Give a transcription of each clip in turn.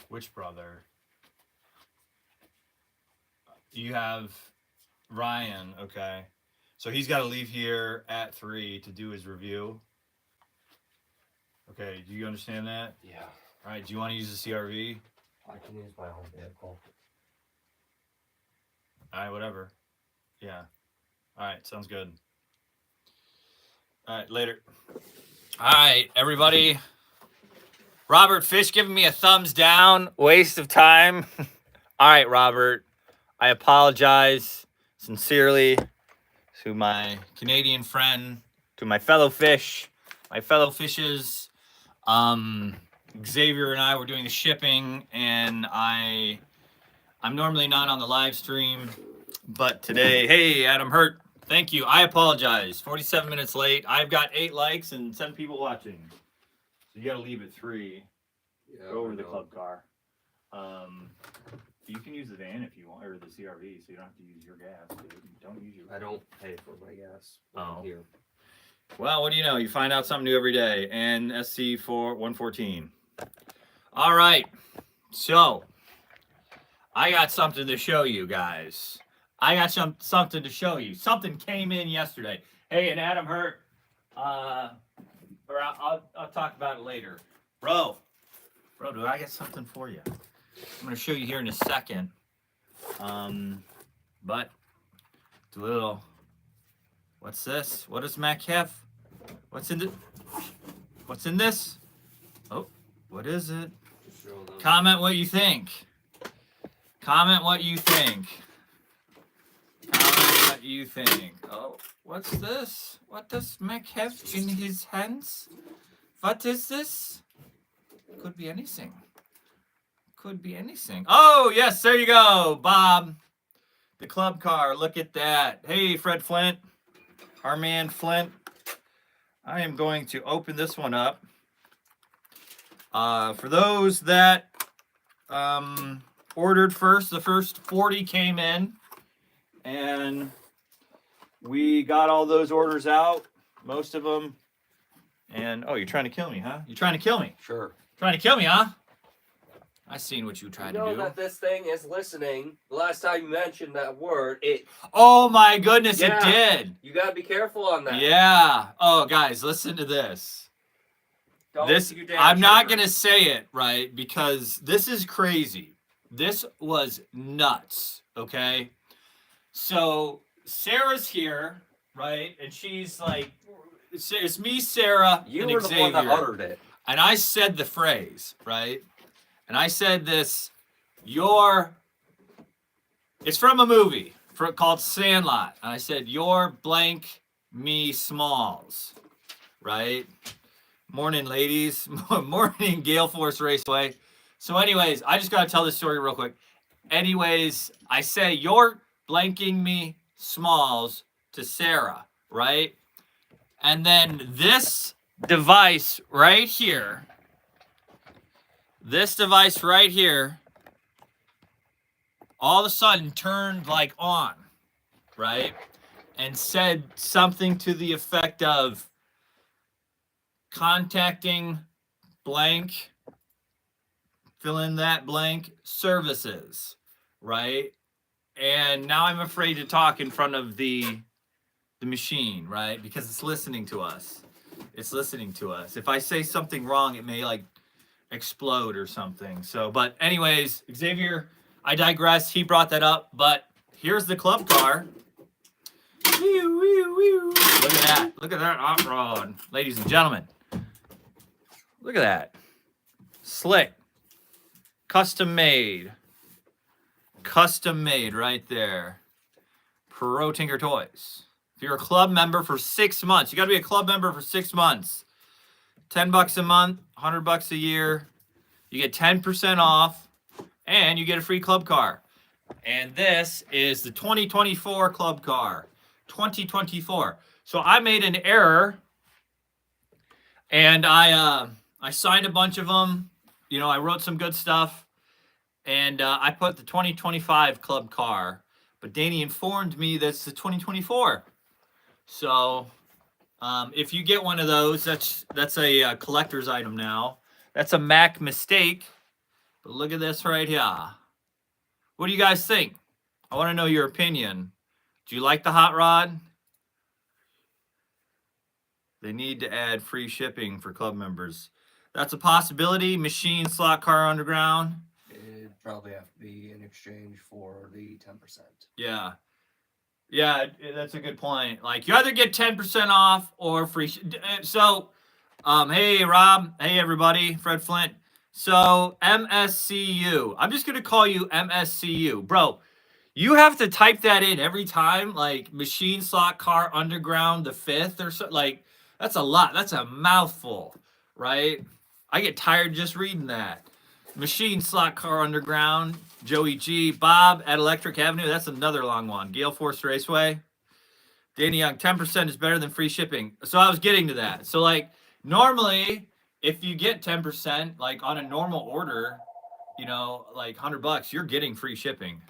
Which brother? You have Ryan. Okay. So he's got to leave here at 3 to do his review. Okay. Do you understand that? Yeah. All right. Do you want to use the CRV? I can use my own vehicle. All right. Whatever. Yeah. All right. Sounds good. All right. Later. All right, everybody. Robert Fish giving me a thumbs down. Waste of time. All right, Robert. I apologize sincerely to my Canadian friend, to my fellow fishes. Xavier and I were doing the shipping, and I'm normally not on the live stream, but today, hey, Adam Hurt, thank you. I apologize. 47 minutes late. I've got 8 likes and 7 people watching. So you got to leave at 3. Yeah, Go over to the club car. You can use the van if you want, or the CRV, so you don't have to use your gas, dude. Don't use your. I don't pay for my gas. Oh. Here. Well, what do you know? You find out something new every day. And SC4 114. All right. So, I got something to show you guys. I got something to show you. Something came in yesterday. Hey, and Adam Hurt. I'll talk about it later. Bro, do I got something for you? I'm going to show you here in a second. But it's a little. What's this? What does Mac have? What's in this? Oh, what is it? Comment what you think. Comment what you think. Comment what you think. Oh, what's this? What does Mac have in his hands? What is this? Could be anything. Could be anything. Oh, yes, there you go, Bob. The club car. Look at that. Hey, Fred Flint. Our man Flint. I am going to open this one up. For those that ordered first, the first 40 came in. And we got all those orders out. Most of them. And, oh, you're trying to kill me, huh? You're trying to kill me? Sure. Trying to kill me, huh? I seen what you tried to do. You know that this thing is listening. The last time you mentioned that word, it... Oh, my goodness, it did. You got to be careful on that. Yeah. Oh, guys, listen to this. I'm not going to say it, right, because this is crazy. This was nuts, okay? So, Sarah's here, right, and she's like, it's me, Sarah, you and were Xavier. The one that uttered it. And I said the phrase, right? And I said this, it's from a movie called Sandlot. And I said, you're blank me smalls, right? Morning, ladies. Morning, Gale Force Raceway. So anyways, I just got to tell this story real quick. Anyways, I say, you're blanking me smalls to Sarah, right? And then this device right here, all of a sudden turned like on, right? And said something to the effect of contacting blank, fill in that blank, services, right? And now I'm afraid to talk in front of the machine, right? Because it's listening to us. It's listening to us. If I say something wrong, it may like explode or something. So, but anyways, Xavier, I digress. He brought that up, but here's the club car. Look at that. Look at that hot rod, ladies and gentlemen. Look at that. Slick. Custom made. Custom made right there. ProTinkerToys. If you're a club member for 6 months, you got to be a club member for 6 months. $10 a month, $100 a year. You get 10% off, and you get a free club car. And this is the 2024 club car. 2024. So I made an error, and I signed a bunch of them. You know, I wrote some good stuff, and I put the 2025 club car. But Danny informed me that's the 2024. So if you get one of those, that's a collector's item now. That's a Mac mistake. But look at this right here. What do you guys think? I want to know your opinion. Do you like the hot rod? They need to add free shipping for club members. That's a possibility. Machine, slot car, underground. It'd probably have to be in exchange for the 10%. Yeah. Yeah, that's a good point. Like, you either get 10% off or free. So, hey, Rob. Hey, everybody. Fred Flint. So, MSCU. I'm just going to call you MSCU. Bro, you have to type that in every time. Like, machine, slot car, underground, the 5th or so. Like, that's a lot. That's a mouthful, right? I get tired just reading that. Machine, slot car, underground, Joey G, Bob at Electric Avenue. That's another long one. Gale Force Raceway. Danny Young, 10% is better than free shipping. So I was getting to that. So, like, normally, if you get 10%, like on a normal order, you know, like $100, you're getting free shipping.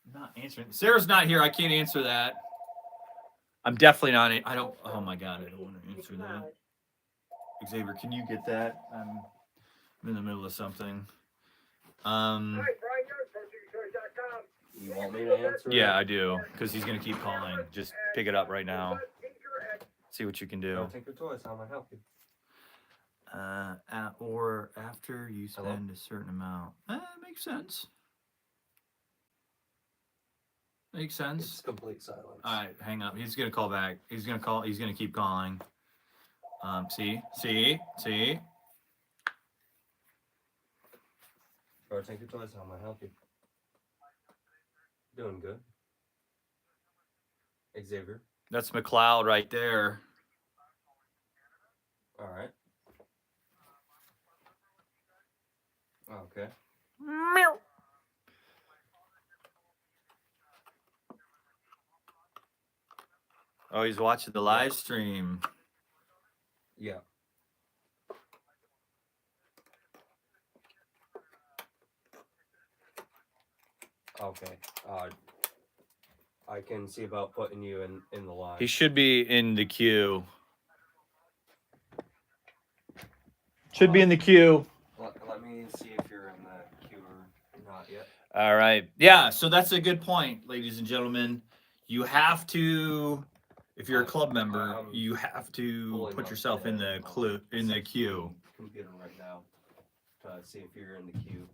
I'm not answering. Sarah's not here. I can't answer that. I'm definitely not. I don't. Oh my God, I don't want to answer that. Xavier, can you get that? I'm in the middle of something. You want me to answer? Yeah, I do, because he's gonna keep calling. Just pick it up right now. See what you can do. ProTinkerToys, how may I help you? Or after you spend Hello? a certain amount. Makes sense. Makes sense. It's complete silence. All right, hang up. He's gonna call back. He's gonna call. He's gonna keep calling. See. ProTinkerToys, how may I help you? Doing good. Xavier. That's McLeod right there. All right. Okay. Meow. Oh, he's watching the live stream. Yeah. Okay. I can see about putting you in the line. He should be in the queue. Should be in the queue. Let me see if you're in the queue or not yet. All right. Yeah, so that's a good point, ladies and gentlemen. You have to, if you're a club member, you have to put yourself in the queue. Computer right now to see if you're in the queue.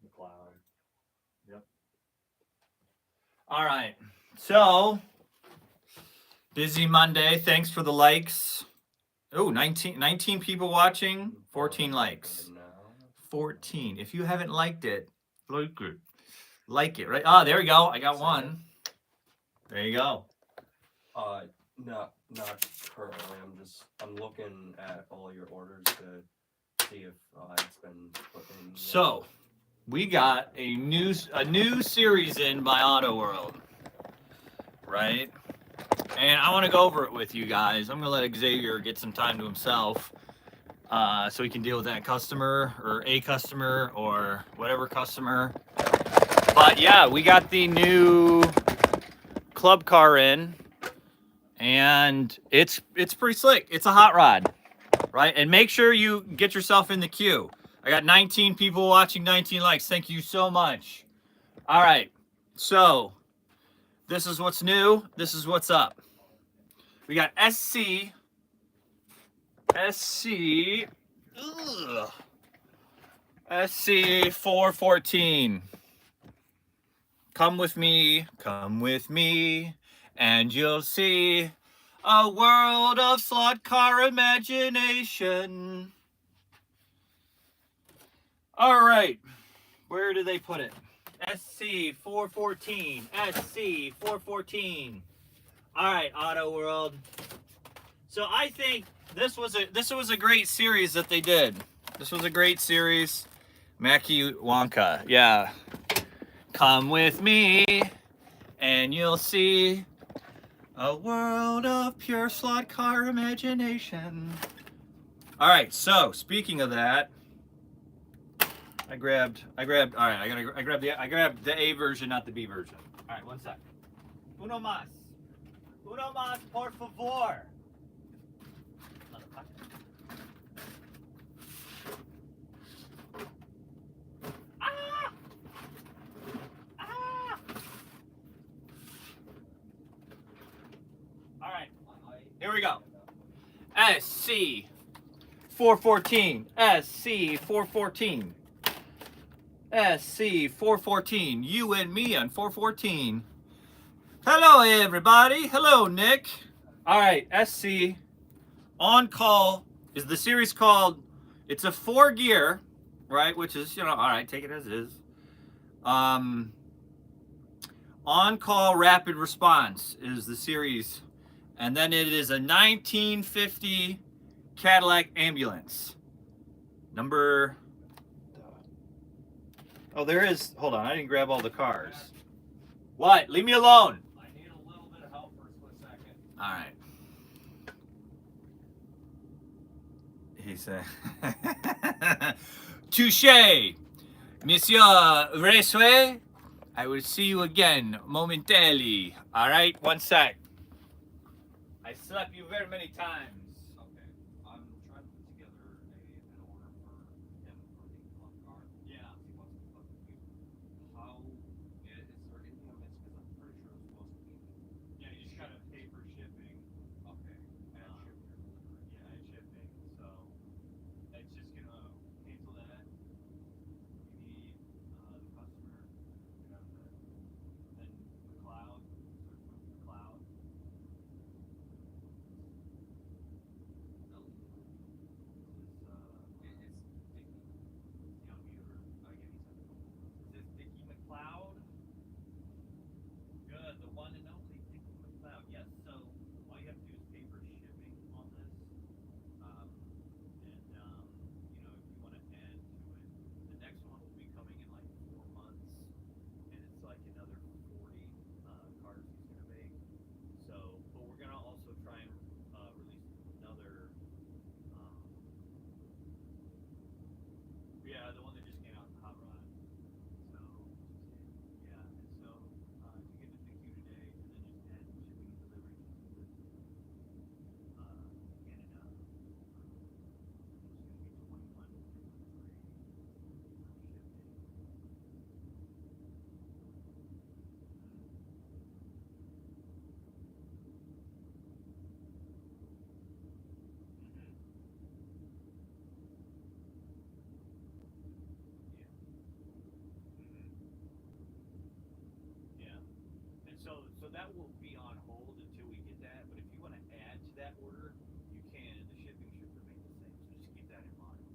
McLeod. Yep. All right. So, busy Monday. Thanks for the likes. Oh, 19 people watching, 14 likes. 14. If you haven't liked it, like it, right? Ah, there we go. I got one. There you go. Not currently. I'm looking at all your orders to see if it's been put in. Yet. So, we got a new series in by Auto World, right? And I want to go over it with you guys. I'm gonna let Xavier get some time to himself, so he can deal with that customer or a customer or whatever customer. But yeah, we got the new club car in, and it's pretty slick. It's a hot rod, right? And make sure you get yourself in the queue. I got 19 people watching, 19 likes. Thank you so much. All right, so this is what's new. This is what's up. We got SC 414. Come with me, and you'll see a world of slot car imagination. All right, where do they put it? SC 414. SC 414. All right, Auto World. So I think this was a great series that they did. This was a great series. Mackie Wonka, yeah. Come with me, and you'll see a world of pure slot car imagination. All right. So speaking of that, I grabbed. All right, I grabbed the A version, not the B version. All right, one sec. Uno más. Uno más, por favor. Motherfucker. Ah! Ah! All right, here we go. SC 414. SC 414. SC 414. You and me on 414. Hello, everybody. Hello, Nick. All right, SC on call is the series called. It's a 4-gear, right? Which is, all right, take it as is. On call rapid response is the series, and then it is a 1950 Cadillac ambulance. Number. Oh, there is. Hold on, I didn't grab all the cars. What? Leave me alone. I need a little bit of help for a split second. All right. He said, touche, Monsieur Raceway. I will see you again momentarily. All right, one sec. I slept you very many times. Okay. I'm trying to put together an order for him for the club car. Yeah. He wants to book you. How is there anything I missed? Because I'm pretty sure it was supposed to be. Yeah, you just gotta pay for shipping. Okay. And ship your delivery. Yeah, and shipping. So it's just gonna cancel that. You need the customer, then the cloud, search with the cloud. No. Is It's Dicky. he on mute or Yeah, he's on the phone. is this Dickie McLeod? Good, the one and only Dickie McLeod. Yes, so all you have to do is pay for shipping on this. And if you want to add to it, the next one will be coming in like 4 months, and it's like another 40 cars he's gonna make. So, but we're gonna also try and release another. Yeah, the one that just came out in Hot Rod. So, yeah, and so if you get it to the queue today, and then just add shipping and delivery to Canada, it's gonna be 21.53 shipping. Yeah. And so that will be on hold until we get that. But if you want to add to that order, you can. The shipping should remain the same. So just keep that in mind.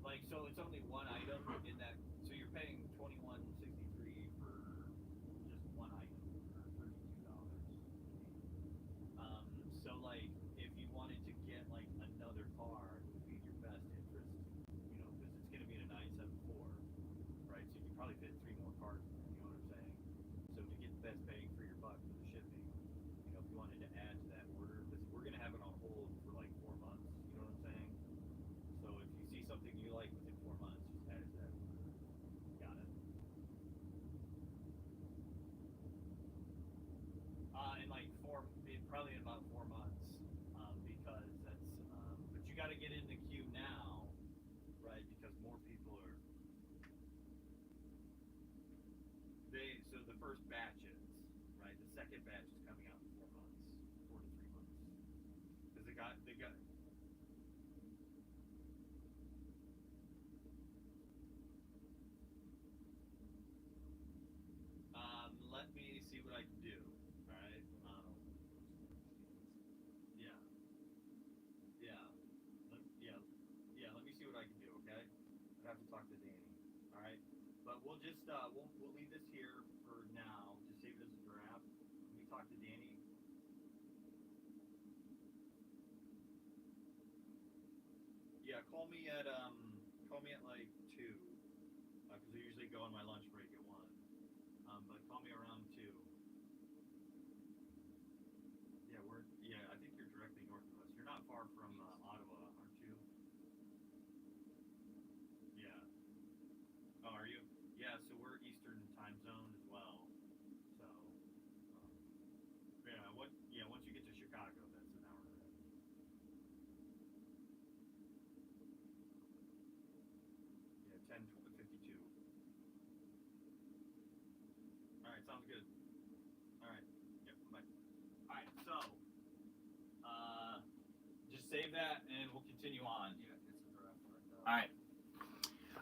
Like, so it's only one item in that. So you're paying $21.63 for just one item, or $32. So like, if you wanted to get like another car, it would be in your best interest, because it's gonna be in a 974, right? So you could probably fit 3 more cars in there, you know what I'm saying? So to get the best bang for your buck for the shipping, if you wanted to add to that order, because we're gonna have it on hold for like 4 months, you know what I'm saying? So if you see something you like within 4 months, just add it to that order. Got it? In like probably in about 4 months, because that's. But you got to get in the queue now, right? Because more people are. So the first batches, right? The second batch is coming out in 4 months, 4 to 3 months, because they got. Let me see what I can do. All right. Yeah. Yeah. Yeah. Let me see what I can do. Okay. I have to talk to Danny. All right. But we'll just we'll leave this here for now. Just save it as a draft. Let me talk to Danny. Yeah. Call me at like 2. Because I usually go on my lunch break at 1. But call me around 2. Yeah, I think you're directly north of us. You're not far from Ottawa, aren't you? Yeah. Oh, are you? Yeah, so we're Eastern time zone as well. So sounds good. All right. Yep. Bye. All right. So, just save that, and we'll continue on. All right.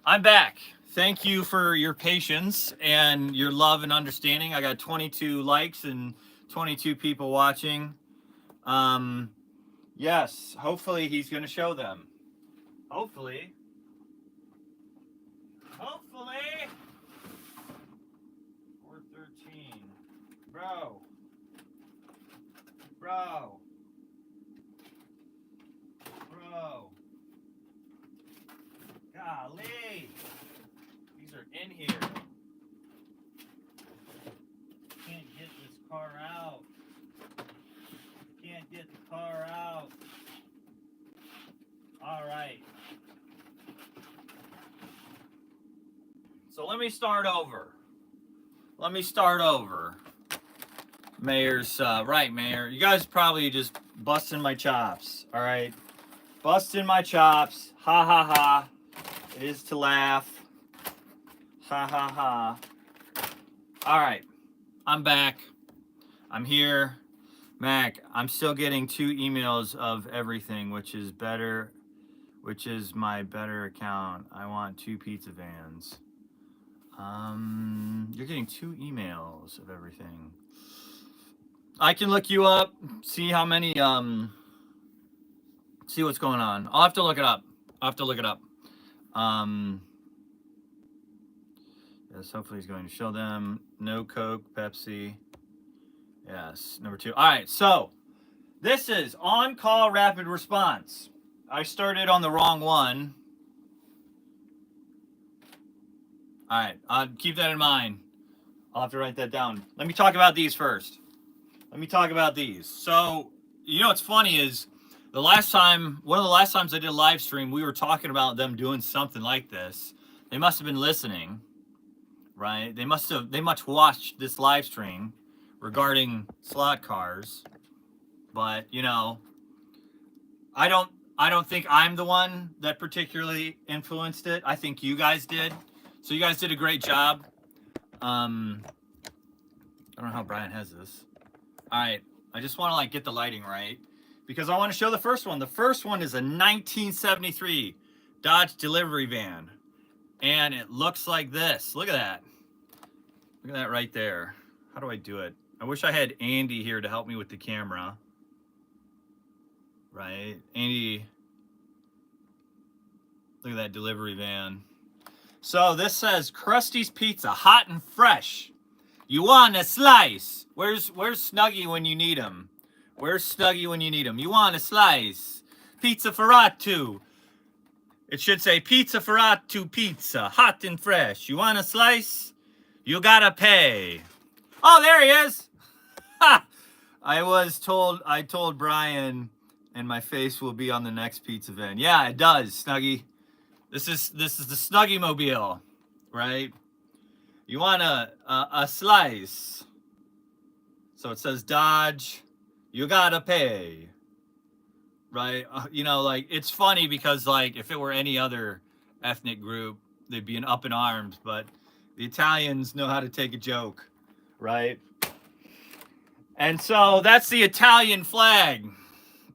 I'm back. Thank you for your patience and your love and understanding. I got 22 likes and 22 people watching. Yes, hopefully he's going to show them. Hopefully. Hopefully. 413. Bro. Bro. Bro. Golly. These are in here. Can't get this car out. Can't get the car out. All right. So let me start over. Mayor's right, Mayor. You guys probably just busting my chops. All right. Busting my chops. Ha ha ha. It is to laugh. Ha ha ha. All right. I'm back. I'm here. Mac, I'm still getting 2 emails of everything, which is my better account. I want 2 pizza vans. You're getting 2 emails of everything. I can look you up, see how many, see what's going on. I'll have to look it up. Yes, hopefully he's going to show them. No Coke, Pepsi. Yes, number 2. All right, so this is on-call rapid response. I started on the wrong one. All right, I'll keep that in mind. I'll have to write that down. Let me talk about these first. So, you know what's funny is one of the last times I did a live stream, we were talking about them doing something like this. They must have been listening, right? They must watched this live stream regarding slot cars. But, you know, I don't think I'm the one that particularly influenced it. I think you guys did. So you guys did a great job. I don't know how Bryan has this. All right, I just want to like get the lighting right because I want to show the first one. The first one is a 1973 Dodge delivery van, and it looks like this. Look at that. Look at that right there. How do I do it? I wish I had Andy here to help me with the camera. Right, Andy. Look at that delivery van. So this says Krusty's Pizza, hot and fresh. You want a slice? Where's Snuggy when you need him? You want a slice? Pizza Ferratu. It should say Pizza Ferratu pizza, hot and fresh. You want a slice? You gotta pay. Oh, there he is. Ha! I told Bryan, and my face will be on the next pizza van. Yeah, it does, Snuggy. This is the Snuggy Mobile, right? You want a slice. So it says Dodge, you gotta pay. Right? You know, like, it's funny because, like, if it were any other ethnic group, they'd be up in arms, but the Italians know how to take a joke, right? And so that's the Italian flag.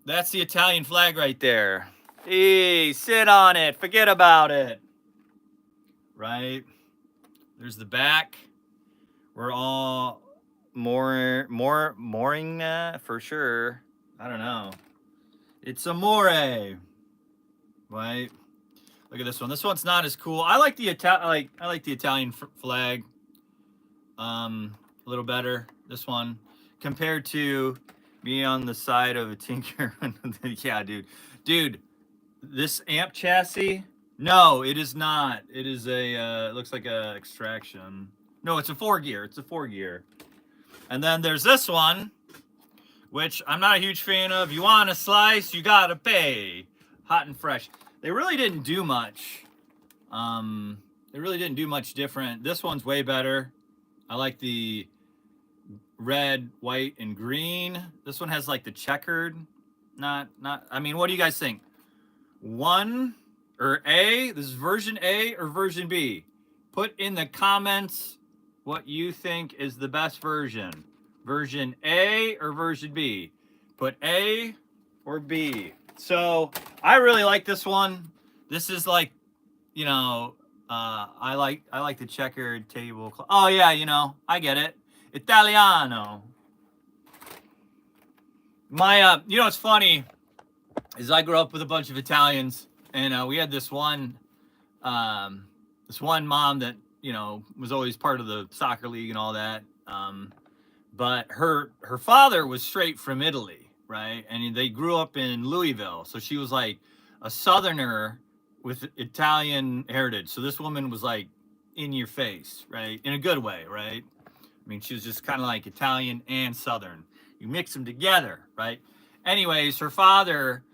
That's the Italian flag right there. Hey, sit on it. Forget about it. Right? There's the back. We're all mooring that for sure. I don't know. It's amore. Right? Look at this one. This one's not as cool. I like the Italian flag. A little better. This one compared to me on the side of a Tinker. Yeah, dude. This amp chassis? No, it is not. It is a. It looks like a extraction. No, it's a 4-gear. It's a 4-gear. And then there's this one, which I'm not a huge fan of. You want a slice? You gotta pay. Hot and fresh. They really didn't do much. They really didn't do much different. This one's way better. I like the red, white, and green. This one has like the checkered. Not. I mean, what do you guys think? 1 or A? This is version A or version B? Put in the comments what you think is the best version. Version A or version B? Put A or B. So I really like this one. This is like, you know, I like the checkered table. Oh yeah, you know, I get it. Italiano. My, you know what's funny is I grew up with a bunch of Italians, and we had this one mom that, you know, was always part of the soccer league and all that. But her father was straight from Italy, right? And they grew up in Louisville, so she was like a Southerner with Italian heritage. So this woman was like in your face, right? In a good way, right? I mean, she was just kind of like Italian and Southern. You mix them together, right? Anyways, her father,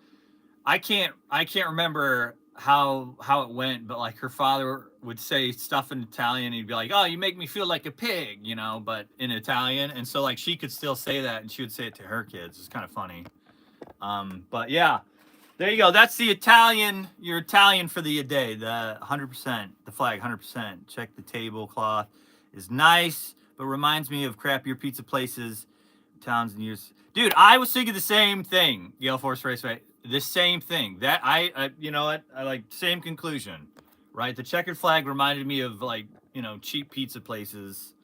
I can't remember how it went, but like her father would say stuff in Italian. And he'd be like, "Oh, you make me feel like a pig," you know, but in Italian. And so like she could still say that, and she would say it to her kids. It's kind of funny. But yeah, there you go. That's the Italian. You're Italian for the day. The 100%, the flag, 100%. Check the tablecloth is nice, but reminds me of crappier pizza places, towns and years. Dude, I was thinking the same thing. Gale Force Raceway, the same thing. That I you know what? I like same conclusion, right? The checkered flag reminded me of like, you know, cheap pizza places.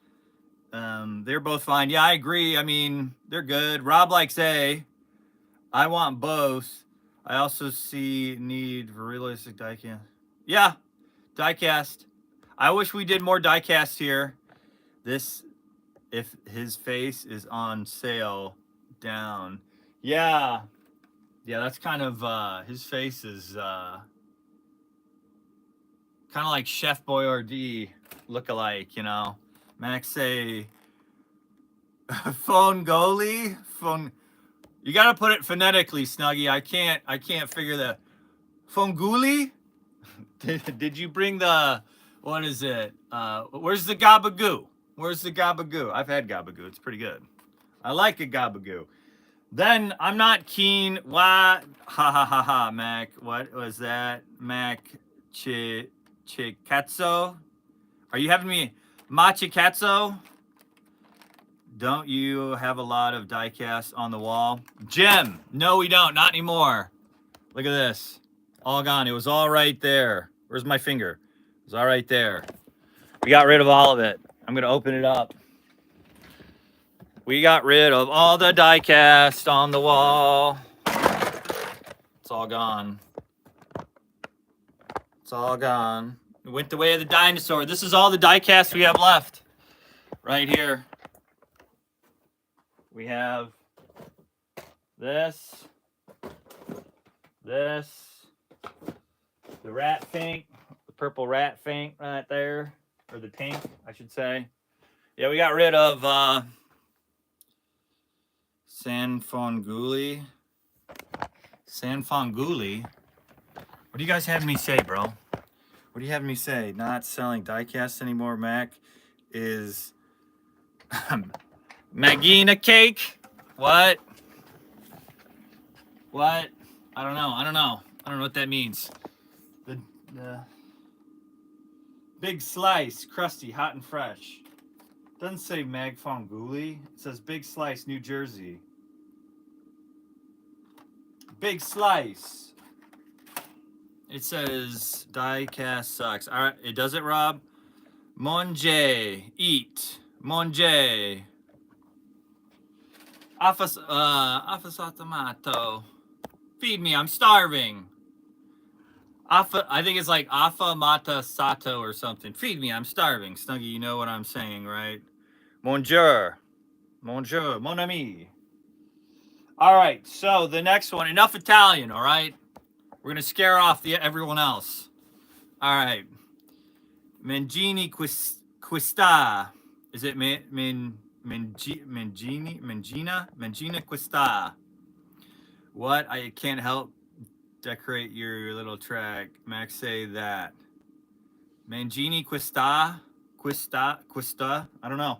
They're both fine. Yeah, I agree. I mean, they're good. Rob likes A. I want both. I also see need for realistic diecast. Yeah, diecast. I wish we did more diecast here. This, if his face is on sale, down. Yeah. Yeah, that's kind of, his face is kind of like Chef Boyardee look-alike, you know. Max say, phone goalie? Phone, you gotta put it phonetically, Snuggie. I can't figure the, phone goalie? Did you bring the, what is it? Where's the gabagoo? Where's the gabagoo? I've had gabagoo. It's pretty good. I like a gabagoo. Then I'm not keen. What? Ha ha ha ha, Mac. What was that? Mac Chikatso? Are you having me Machikatso? Don't you have a lot of diecast on the wall? Jim, no we don't. Not anymore. Look at this. All gone. It was all right there. Where's my finger? It was all right there. We got rid of all of it. I'm going to open it up. We got rid of all the diecast on the wall. It's all gone. It's all gone. It went the way of the dinosaur. This is all the diecast we have left. Right here. We have this. This. The rat fink. The purple rat fink right there. Or the pink, I should say. Yeah, we got rid of Sanfonguli. Sanfonguli? What do you guys have me say, bro? What do you have me say? Not selling diecast anymore, Mac, is Magina cake? What? What? I don't know. I don't know what that means. The big slice, crusty, hot and fresh. Doesn't say Magfonguli. It says Big Slice, New Jersey. Big Slice. It says diecast sucks. All right, it does it, Rob. Monge, eat. Monge. Afasatomato. Feed me, I'm starving. I think it's like Afa Mata Sato or something. Feed me, I'm starving. Snuggie, you know what I'm saying, right? Bonjour. Bonjour, mon ami. All right, so the next one. Enough Italian, all right? We're going to scare off everyone else. All right. Mangini quista. Is it Mangina quista. What? I can't help decorate your little track. Max say that. Mangini quista. Quista. I don't know.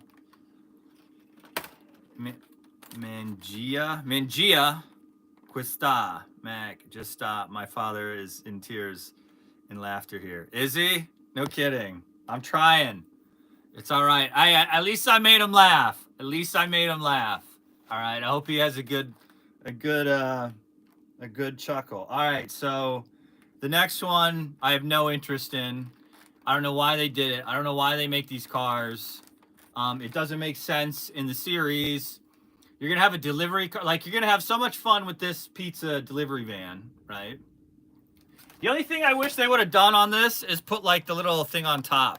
Mangia quista. Mac, just stop. My father is in tears in laughter here. Is he? No kidding. I'm trying. It's all right. At least I made him laugh. At least I made him laugh. All right. I hope he has a good chuckle. All right. So the next one I have no interest in. I don't know why they did it. I don't know why they make these cars. It doesn't make sense in the series. You're gonna have a delivery car. Like, you're gonna have so much fun with this pizza delivery van, right? The only thing I wish they would have done on this is put like the little thing on top.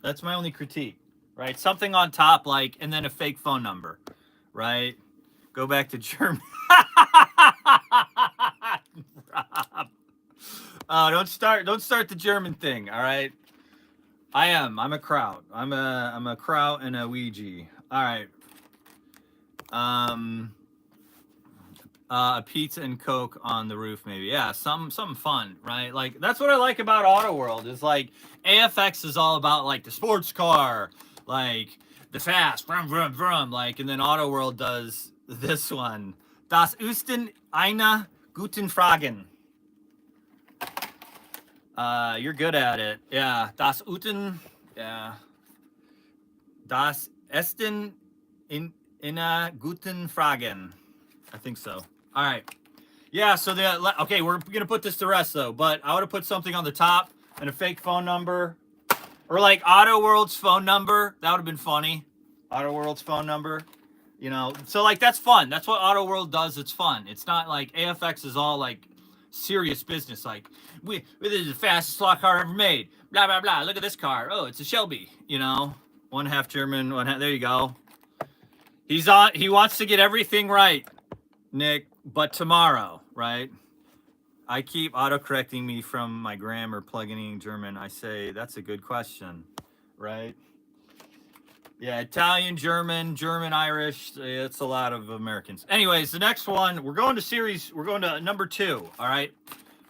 That's my only critique, right? Something on top, like, and then a fake phone number, right? Go back to Germany. Rob. Don't start the German thing, all right? I'm a kraut. I'm a kraut and a Ouija. All right. A pizza and Coke on the roof, maybe. Yeah, something fun, right? Like, that's what I like about Auto World, is like AFX is all about like the sports car, like the fast, vroom, vroom, vroom, like, and then Auto World does this one. Das Üsten eine guten Fragen. You're good at it. Yeah. Das Uten, yeah. Das Esten in a guten Fragen. I think so. All right. Yeah, so okay, we're going to put this to rest though, but I would have put something on the top and a fake phone number, or like Auto World's phone number. That would have been funny. Auto World's phone number. You know, so like, that's fun. That's what Auto World does. It's fun. It's not like AFX is all like serious business. Like, this is the fastest slot car ever made. Blah, blah, blah. Look at this car. Oh, it's a Shelby. You know, one half German, one half. There you go. He wants to get everything right, Nick, but tomorrow, right? I keep auto-correcting me from my grammar plugging in German. I say, that's a good question, right? Yeah, Italian, German, Irish. It's a lot of Americans. Anyways, the next one, we're going to number 2, all right?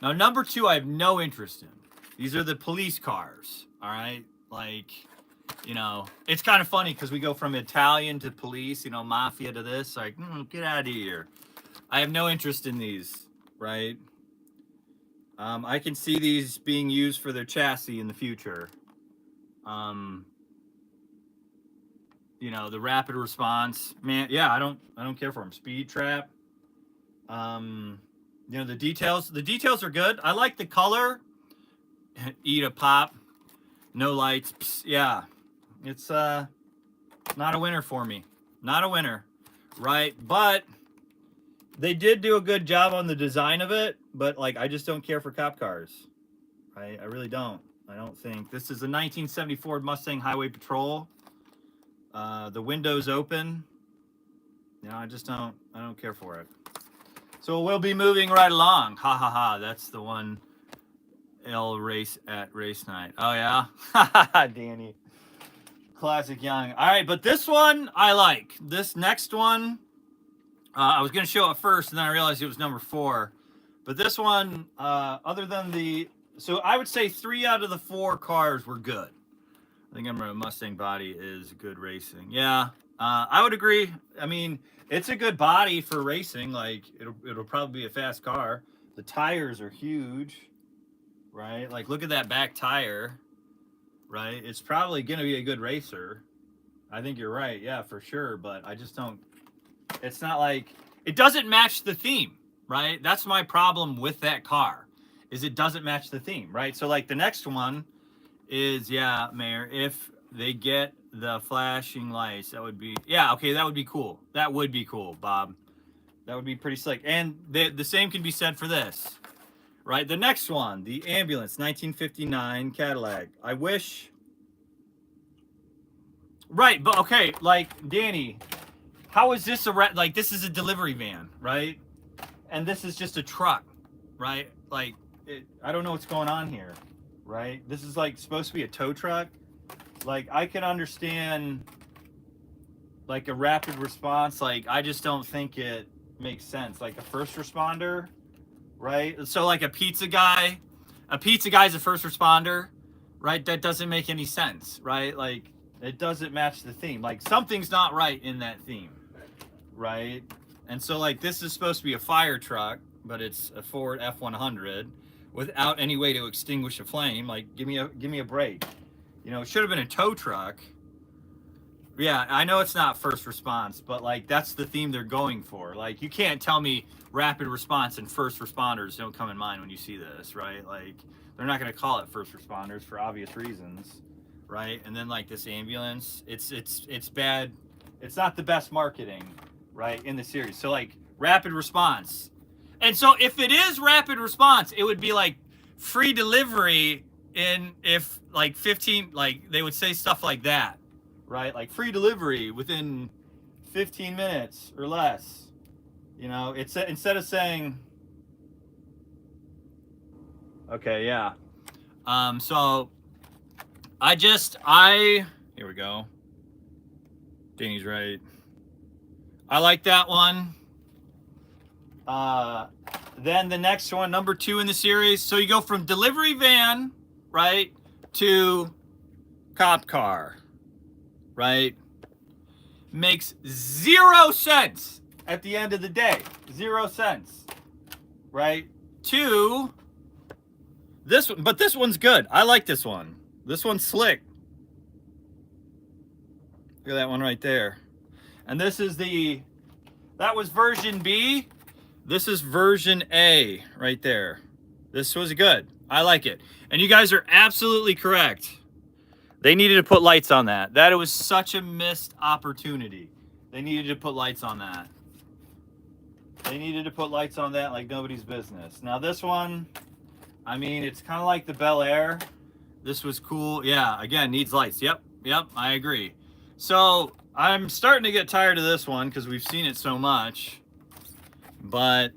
Now, number 2, I have no interest in. These are the police cars, all right? Like, you know, it's kind of funny because we go from Italian to police, you know, mafia to this. Like, get out of here. I have no interest in these, right? I can see these being used for their chassis in the future. You know, the rapid response, man. Yeah, I don't care for them. Speed trap. You know, the details are good. I like the color. Eat a pop. No lights. Psst, yeah, it's not a winner for me. Not a winner, right? But they did do a good job on the design of it. But like, I just don't care for cop cars. Right? I really don't. I don't think this is a 1974 Mustang Highway Patrol. The window's open. You know, I don't care for it. So we'll be moving right along. Ha ha ha. That's the one. L race at race night. Oh yeah. Danny. Classic Young. All right, but this one I like. This next one, I was going to show it first, and then I realized it was number 4. But this one, other than so I would say 3 out of the 4 cars were good. I think a Mustang body is good racing. Yeah, I would agree. I mean, it's a good body for racing. Like, it'll probably be a fast car. The tires are huge, right? Like, look at that back tire, right? It's probably going to be a good racer. I think you're right. Yeah, for sure. But I just don't. It's not like it doesn't match the theme, right? That's my problem with that car, is it doesn't match the theme, right? So like the next one is, yeah, Mayor, if they get the flashing lights, that would be, yeah, okay, that would be cool. That would be cool, Bob. That would be pretty slick. And the same can be said for this, right? The next one, the ambulance, 1959 Cadillac. I wish, right, but okay, like, Danny, how is this like, this is a delivery van, right? And this is just a truck, right? Like, I don't know what's going on here, right? This is like supposed to be a tow truck. Like, I can understand like a rapid response. Like, I just don't think it makes sense. Like a first responder, right? So like a pizza guy's a first responder, right? That doesn't make any sense, right? Like, it doesn't match the theme. Like, something's not right in that theme, right? And so like, this is supposed to be a fire truck, but it's a Ford F-100 without any way to extinguish a flame. Like, give me a break. You know, it should have been a tow truck, Yeah, I know it's not first response, but like that's the theme they're going for. Like you can't tell me rapid response and first responders don't come in mind when you see this, right? Like they're not going to call it first responders for obvious reasons, right? And then like this ambulance, it's bad. It's not the best marketing, right, in the series. So like rapid response. And so if it is rapid response, it would be like free delivery in if like 15 like they would say stuff like that, right? Like free delivery within 15 minutes or less. You know, it's instead of saying, okay, yeah. So here we go. Danny's right. I like that one. Then the next one, number 2 in the series. So you go from delivery van, right, to cop car, right? Makes 0 cents at the end of the day. 0 cents, right? 2, this one, but this one's good. I like this one. This one's slick. Look at that one right there. And this is that was version B. This is version A right there. This was good. I like it. And you guys are absolutely correct. They needed to put lights on that. That was such a missed opportunity. They needed to put lights on that. They needed to put lights on that like nobody's business. Now this one, I mean, it's kind of like the Bel Air. This was cool. Yeah, again, needs lights. Yep, I agree. So I'm starting to get tired of this one because we've seen it so much. But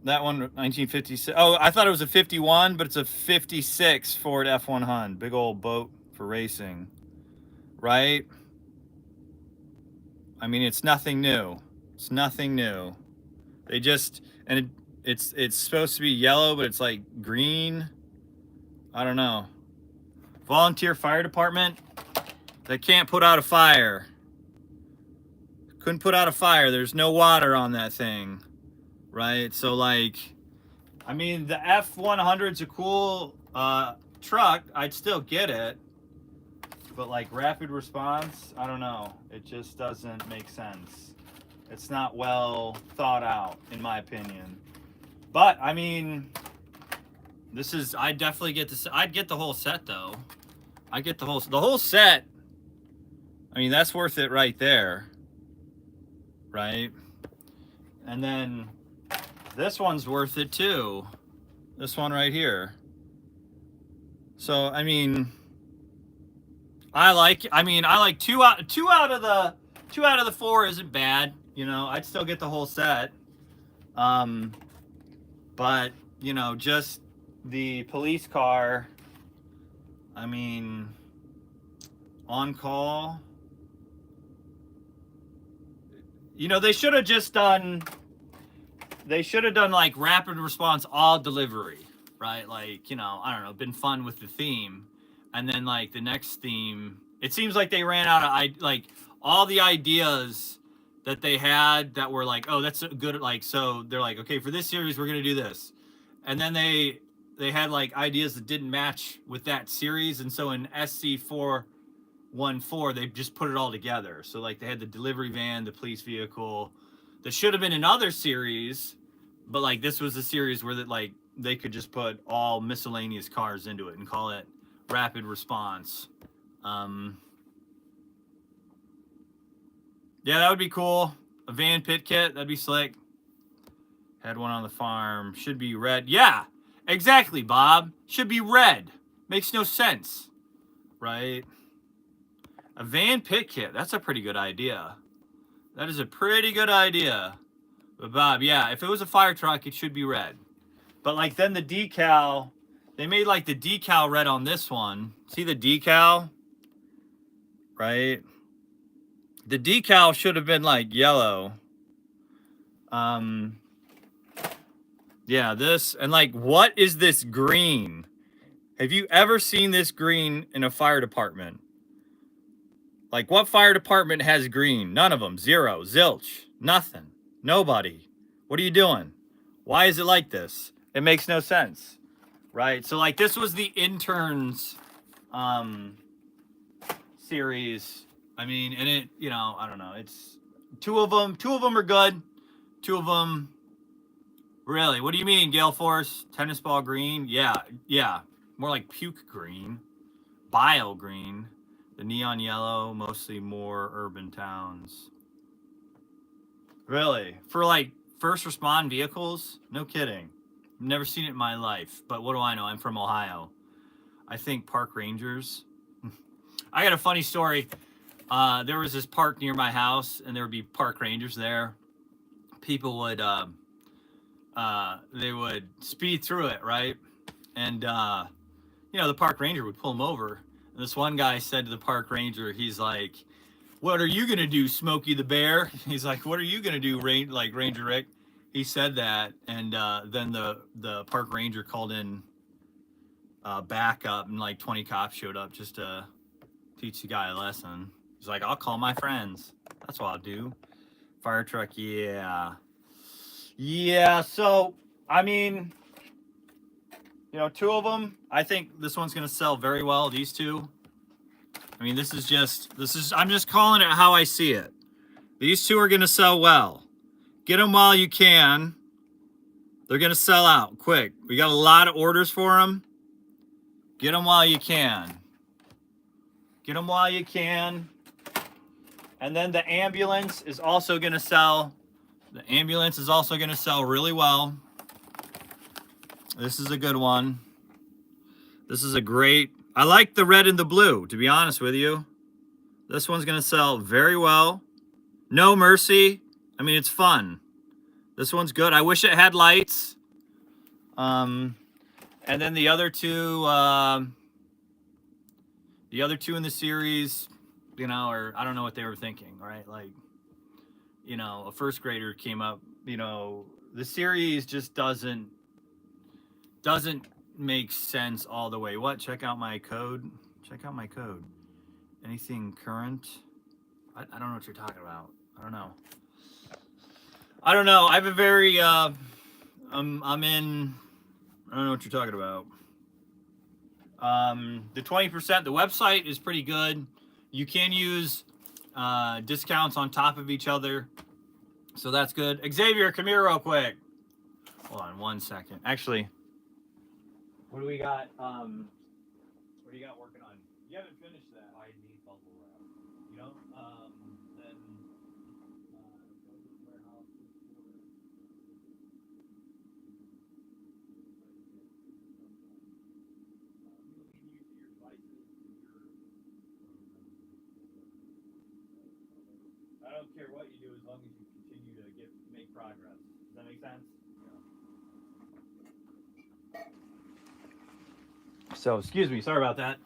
that one, 1956. Oh, I thought it was a 51, but it's a 56 Ford F100. Big old boat for racing, right? I mean, it's nothing new. It's nothing new. They just, and it's supposed to be yellow, but it's like green. I don't know. Volunteer fire department that can't put out a fire. Couldn't put out a fire. There's no water on that thing, right? So like, I mean, the F100's a cool truck. I'd still get it. But like rapid response, I don't know. It just doesn't make sense. It's not well thought out, in my opinion. But I mean, I definitely get this. I'd get the whole set though. I get the whole set. I mean, that's worth it right there, right? And then this one's worth it too. This one right here. So I mean, I like 2 out of the 4 isn't bad. You know, I'd still get the whole set. But you know, just the police car. I mean, on call. You know, they should have done like rapid response all delivery, right? Like, you know, I don't know, been fun with the theme. And then like the next theme, it seems like they ran out of like all the ideas that they had that were like, oh, that's a good, like, so they're like, okay, for this series, we're going to do this. And then they had like ideas that didn't match with that series. And so in SC414, they just put it all together. So like they had the delivery van, the police vehicle that should have been in other series, but like this was a series where that like they could just put all miscellaneous cars into it and call it rapid response. Yeah, that would be cool. A van pit kit, that'd be slick. Had one on the farm. Should be red. Yeah, exactly, Bob. Should be red. Makes no sense, right? A van pit kit. That's a pretty good idea. That is a pretty good idea. But Bob, yeah, if it was a fire truck, it should be red. But like then the decal, they made like the decal red on this one. See the decal? Right? The decal should have been like yellow. Yeah, this, and like, what is this green? Have you ever seen this green in a fire department? Like, what fire department has green? None of them. 0. Zilch. Nothing. Nobody. What are you doing? Why is it like this? It makes no sense. Right? So, like, this was the interns series I mean, and it, you know, I don't know. It's two of them are good. Two of them, really. What do you mean, Gale Force? Tennis ball green? Yeah. More like puke green. Bile green. The neon yellow, mostly more urban towns. Really? For like first respond vehicles? No kidding. I've never seen it in my life. But what do I know? I'm from Ohio. I think park rangers. I got a funny story. There was this park near my house, and there would be park rangers there. People would they would speed through it, right? And you know, the park ranger would pull them over. And this one guy said to the park ranger, he's like, "What are you gonna do, Smokey the Bear?" He's like, "What are you gonna do, Ranger Rick?" He said that, and then the park ranger called in backup, and like 20 cops showed up just to teach the guy a lesson. He's like, "I'll call my friends. That's what I'll do." Fire truck, yeah. So I mean, you know, two of them. I think this one's gonna sell very well. These two. I mean, I'm just calling it how I see it. These two are gonna sell well. Get them while you can. They're gonna sell out quick. We got a lot of orders for them. Get them while you can. Get them while you can. And then the ambulance is also gonna sell. The ambulance is also gonna sell really well. This is a good one. This is a great. I like the red and the blue, to be honest with you. This one's gonna sell very well. No mercy. I mean, it's fun. This one's good. I wish it had lights. And then the other two in the series, you know, or I don't know what they were thinking, right? Like, you know, a first grader came up, you know, the series just doesn't make sense all the way. What? Check out my code. Check out my code. Anything current? I don't know what you're talking about. I don't know. I have a very I'm in. I don't know what you're talking about. The 20%. The website is pretty good. You can use discounts on top of each other, so that's good. Xavier, come here real quick. Hold on 1 second. Actually, what do we got? What do you got working on? You haven't finished that. I need bubble wrap. You know, then go to the warehouse. I don't care what you do as long as you continue to make progress. Does that make sense? Yeah. So, excuse me. Sorry about that.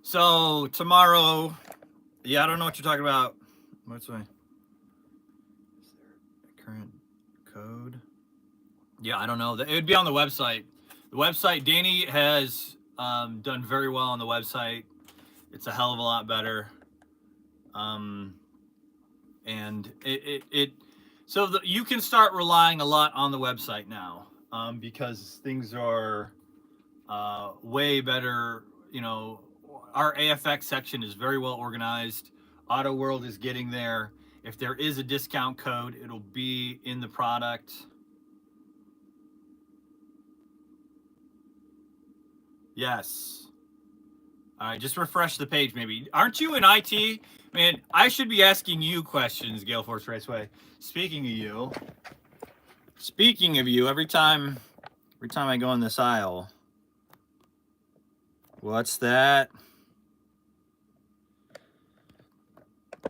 So, tomorrow, yeah, I don't know what you're talking about. What's my... Is there a current code? Yeah, I don't know. It would be on the website. The website, Danny has done very well on the website. It's a hell of a lot better. And so you can start relying a lot on the website now, because things are way better. You know, our AFX section is very well organized. Auto World is getting there. If there is a discount code, it'll be in the product. Yes. All right, just refresh the page maybe. Aren't you in IT? Man, I should be asking you questions, Gale Force Raceway. Speaking of you, every time I go in this aisle, what's that?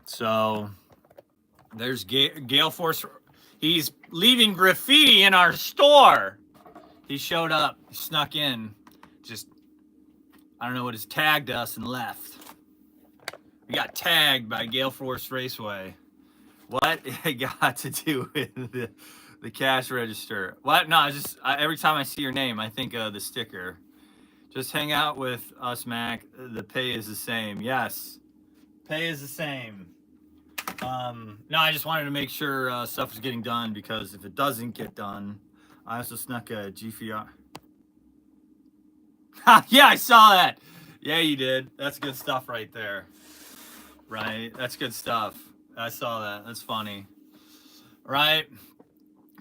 So there's Gale Force. He's leaving graffiti in our store. He showed up, snuck in, just, I don't know what, has tagged us and left. We got tagged by Gale Force Raceway. What it got to do with the cash register? What? No, every time I see your name, I think of the sticker. Just hang out with us, Mac. The pay is the same. Yes, pay is the same. No, I just wanted to make sure stuff was getting done, because if it doesn't get done, I also snuck a GFR. Yeah, I saw that. Yeah, you did. That's good stuff right there. right? That's good stuff. I saw that. That's funny. Right.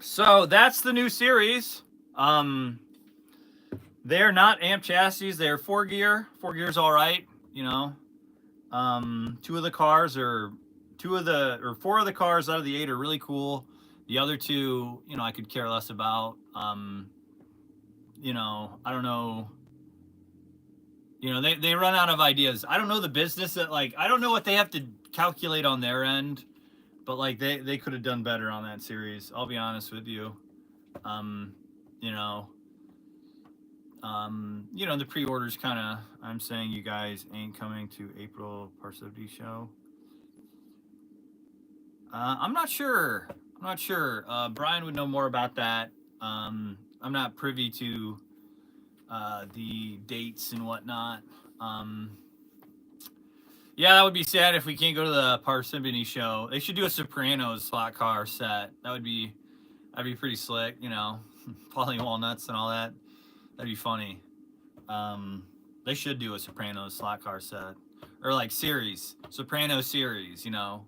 So that's the new series. They're not amp chassis. They're 4-gear. 4-gear's all right. You know, 4 of the cars out of the 8 are really cool. The other 2, you know, I could care less about. You know, I don't know. You know, they run out of ideas. I don't know the business that, like, I don't know what they have to calculate on their end, but like they could have done better on that series. I'll be honest with you. You know, the pre-orders kind of. I'm saying you guys ain't coming to April Parsody show. I'm not sure. Bryan would know more about that. I'm not privy to the dates and whatnot. Yeah, that would be sad if we can't go to the Parsippany show. They should do a Sopranos slot car set. That'd be pretty slick, you know, falling walnuts and all that. That'd be funny. They should do a Sopranos slot car set or like series, Sopranos series, you know.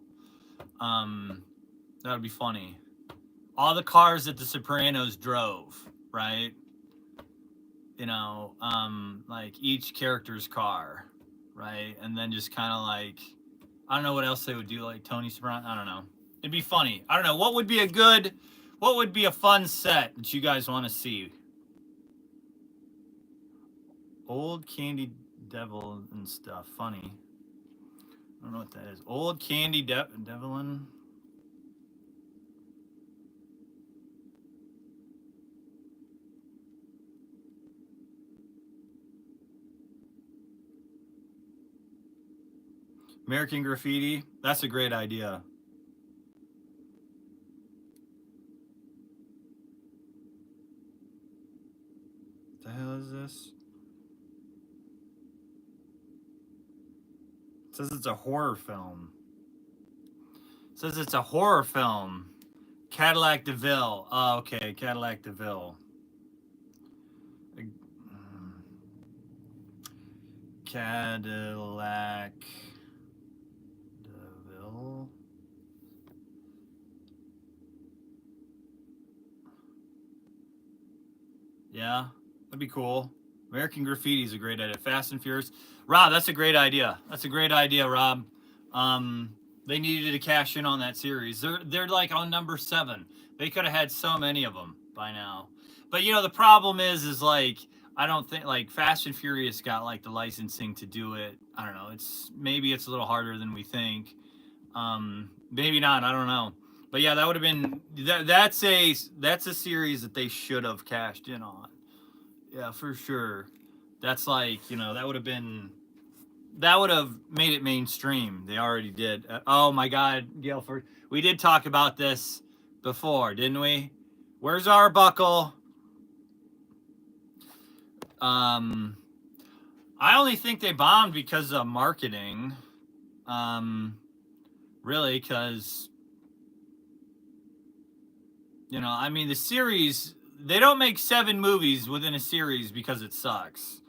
That would be funny. All the cars that the Sopranos drove, right? You know, like each character's car, right? And then just kind of like, I don't know what else they would do, like Tony Soprano. I don't know. It'd be funny. I don't know. What would be a fun set that you guys want to see? Old Candy Devil and stuff. Funny. I don't know what that is. Old Candy Devlin. American Graffiti. That's a great idea. What the hell is this? It says it's a horror film. Cadillac DeVille. Oh, okay. Cadillac DeVille. Cadillac DeVille. Yeah, that'd be cool. American Graffiti is a great idea. Fast and Furious. Rob, that's a great idea. Rob. They needed to cash in on that series. They're like on number 7. They could have had so many of them by now. But you know, the problem is like I don't think like Fast and Furious got like the licensing to do it. I don't know. Maybe it's a little harder than we think. Maybe not. I don't know. But yeah, that would have been that's a series that they should have cashed in on. Yeah, for sure. That's like, you know, that would have made it mainstream. They already did. Oh my God, Guilford. We did talk about this before, didn't we? Where's our buckle? I only think they bombed because of marketing. Really, because, you know, I mean, the series, they don't make 7 movies within a series because it sucks,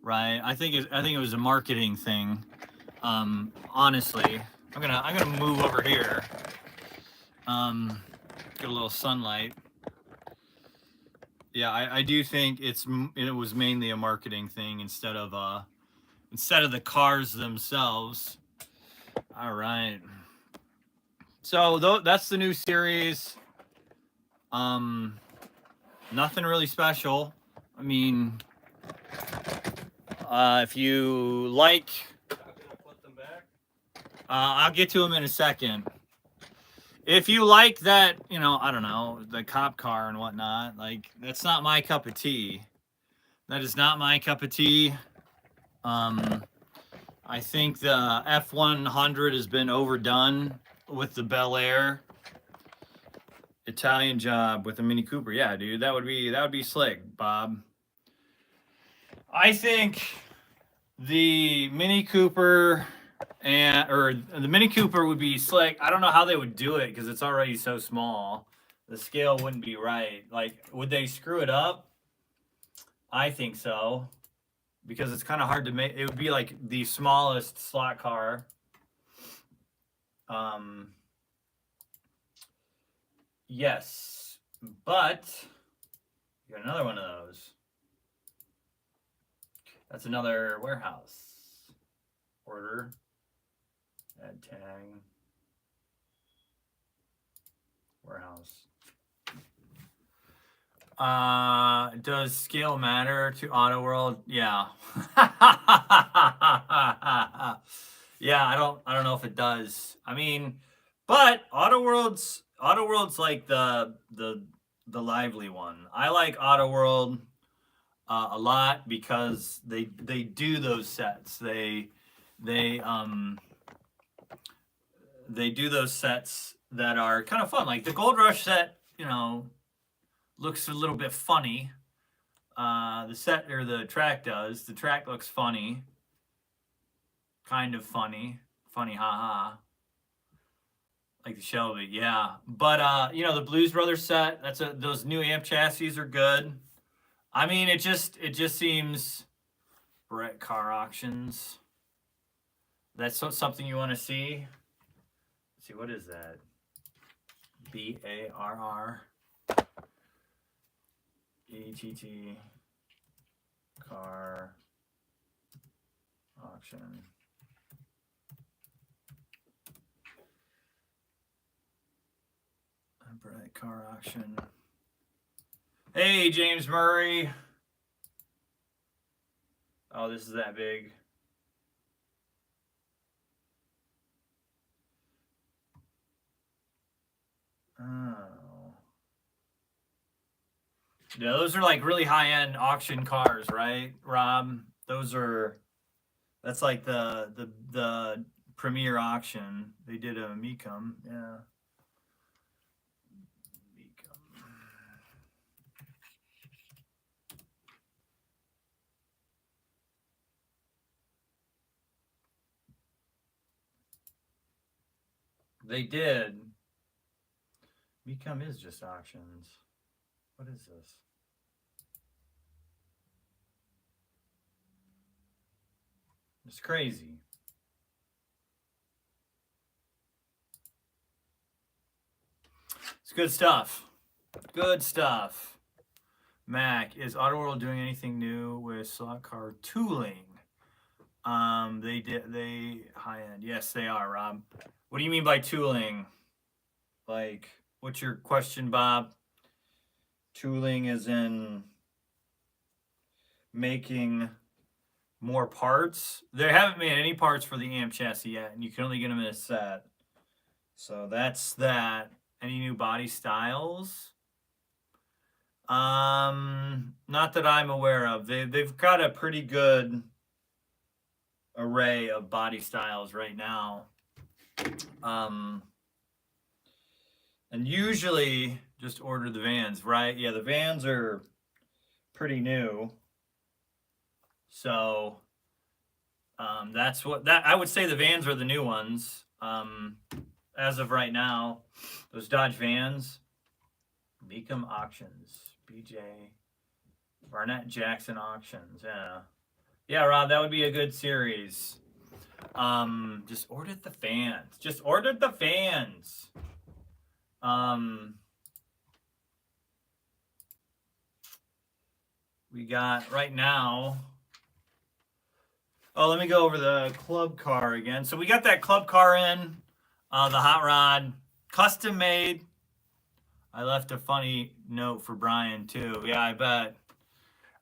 right? I think it was a marketing thing. Honestly, I'm gonna move over here. Get a little sunlight. Yeah, I do think it was mainly a marketing thing instead of the cars themselves. All right. So that's the new series. Nothing really special. I mean, if you like, I'll get to them in a second. If you like that, you know, I don't know, the cop car and whatnot, like that's not my cup of tea. That is not my cup of tea. I think the F100 has been overdone with the Bel Air. Italian job with a Mini Cooper. Yeah, dude, that would be slick, Bob. I think the Mini Cooper the Mini Cooper would be slick. I don't know how they would do it because it's already so small. The scale wouldn't be right. Like, would they screw it up? I think so, because it's kind of hard to make. It would be like the smallest slot car. Yes, but you got another one of those. That's another warehouse order. Add tag. Warehouse. Does scale matter to Auto World? Yeah. Yeah, I don't know if it does. I mean, but Auto World's like the lively one. I like Auto World a lot because they do those sets. They do those sets that are kind of fun. Like the Gold Rush set, you know, looks a little bit funny. The set or the track does. The track looks funny. Kind of funny. Funny haha. Like the Shelby, yeah. But you know, the Blues Brothers set, those new amp chassis are good. I mean, it just seems Brett Car Auctions. That's something you want to see. Let's see, what is that? BARR ETT Car Auction. Brett Car Auction. Hey, James Murray. Oh, this is that big. Oh. Yeah, those are like really high-end auction cars, right, Rob? That's like the premier auction. They did a Mecum, yeah. Mecum. They did. Mecum is just auctions. What is this? It's crazy. It's good stuff. Good stuff. Mac, is Auto World doing anything new with slot car tooling? They high end. Yes, they are, Rob. What do you mean by tooling? Like, what's your question, Bob? Tooling is in making more parts. They haven't made any parts for the amp chassis yet, and you can only get them in a set. So that's that. Any new body styles? Not that I'm aware of. They've got a pretty good array of body styles right now. And usually just order the vans, right? Yeah, the vans are pretty new. So that's what I would say. The vans are the new ones as of right now. Those Dodge vans, Mecum Auctions, BJ Barnett Jackson Auctions. Yeah, Rob, that would be a good series. Just ordered the fans. Just ordered the fans. We got right now. Oh, let me go over the club car again. So we got that club car in, the hot rod, custom made. I left a funny note for Bryan too. Yeah, I bet.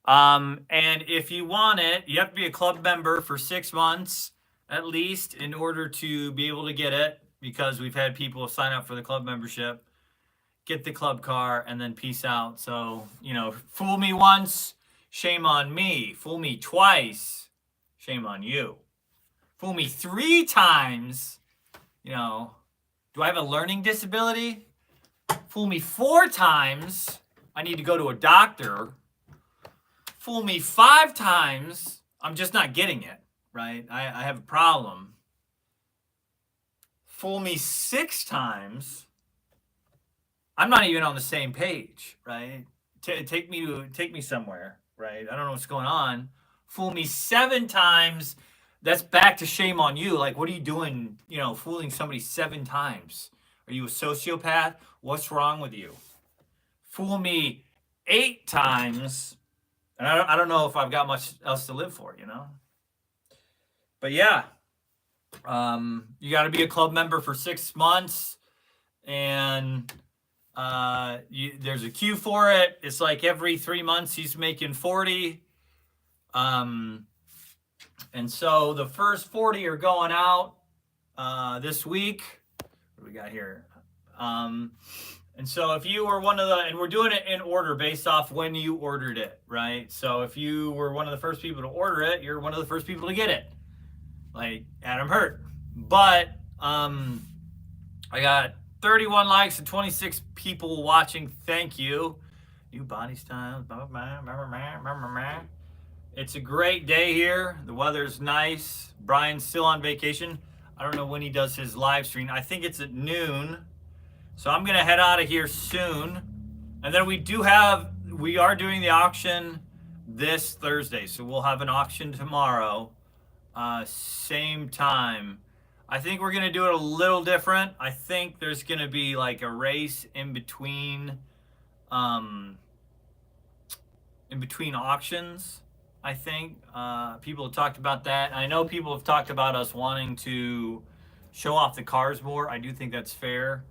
And if you want it, you have to be a club member for 6 months at least in order to be able to get it, because we've had people sign up for the club membership, get the club car, and then peace out. So, you know, fool me once, shame on me. Fool me twice, shame on you. Fool me 3 times, you know, do I have a learning disability? Fool me 4 times, I need to go to a doctor. Fool me 5 times, I'm just not getting it, right? I have a problem. Fool me 6 times, I'm not even on the same page, right? Take me somewhere, right? I don't know what's going on. Fool me 7 times, that's back to shame on you. Like, what are you doing, fooling somebody 7 times? Are you a sociopath? What's wrong with you? Fool me 8 times, and I don't know if I've got much else to live for, But yeah, you got to be a club member for 6 months, and there's a queue for it. It's like every 3 months he's making 40. And so the first 40 are going out this week. What do we got here? And so if you were one of the, and we're doing it in order based off when you ordered it, right? So if you were one of the first people to order it, you're one of the first people to get it, like Adam Hurt. But I got 31 likes and 26 people watching. Thank you. New body styles. It's a great day here. The weather's nice. Bryan's still on vacation. I don't know when he does his live stream. I think it's at noon. So I'm going to head out of here soon. And then we are doing the auction this Thursday. So we'll have an auction tomorrow. Same time. I think we're going to do it a little different. I think there's going to be like a race in between auctions. I think people have talked about that. I know people have talked about us wanting to show off the cars more. I do think that's fair.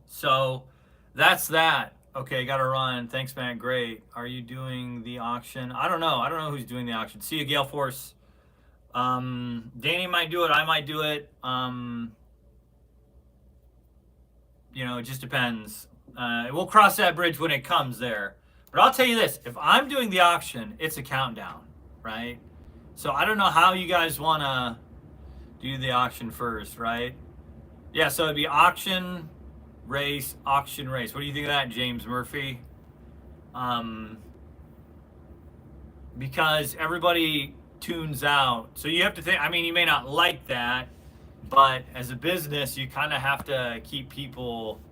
So that's that. Okay, gotta run. Thanks, man. Great. Are you doing the auction? I don't know who's doing the auction. See you, Gale Force. Danny might do it. I might do it. It just depends. We'll cross that bridge when it comes there. But I'll tell you this, if I'm doing the auction, it's a countdown, right? So I don't know how you guys want to do the auction first, right? Yeah, so it'd be auction, race. What do you think of that, James Murphy? Because everybody tunes out. So you have to think, you may not like that, but as a business, you kind of have to keep people...